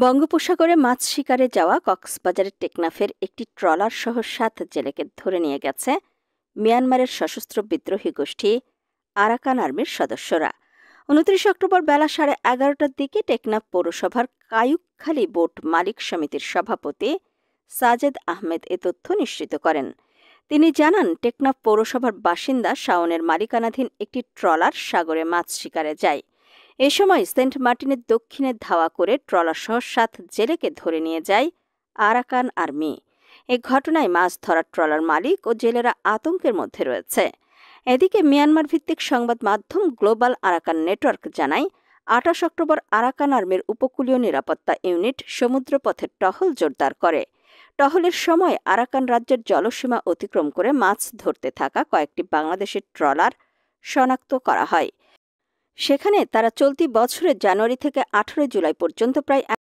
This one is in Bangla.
বঙ্গোপসাগরে মাছ শিকারে যাওয়া কক্সবাজারের টেকনাফের একটি ট্রলার সহ ৭ জেলেকে ধরে নিয়ে গেছে মিয়ানমারের সশস্ত্র বিদ্রোহী গোষ্ঠী আরাকান আর্মির সদস্যরা। ২৯ অক্টোবর বেলা 11:30টার দিকে টেকনাফ পৌরসভার কায়ুকখালী বোট মালিক সমিতির সভাপতি সাজেদ আহমেদ এ তথ্য নিশ্চিত করেন। তিনি জানান, টেকনাফ পৌরসভার বাসিন্দা শাওনের মালিকানাধীন একটি ট্রলার সাগরে মাছ শিকারে যায়। এ সময় সেন্ট মার্টিনের দক্ষিণে ধাওয়া করে ট্রলারসহ ৭ জেলেকে ধরে নিয়ে যায় আরাকান আর্মি। এ ঘটনায় মাছ ধরার ট্রলার মালিক ও জেলেরা আতঙ্কের মধ্যে রয়েছে। এদিকে মিয়ানমার ভিত্তিক সংবাদ মাধ্যম গ্লোবাল আরাকান নেটওয়ার্ক জানায়, ২৮ অক্টোবর আরাকান আর্মির উপকূলীয় নিরাপত্তা ইউনিট সমুদ্রপথে টহল জোরদার করে। টহলের সময় আরাকান রাজ্যের জলসীমা অতিক্রম করে মাছ ধরতে থাকা কয়েকটি বাংলাদেশের ট্রলার শনাক্ত করা হয়। সেখানে তারা চলতি বছরের জানুয়ারি থেকে ১৮ জুলাই পর্যন্ত প্রায়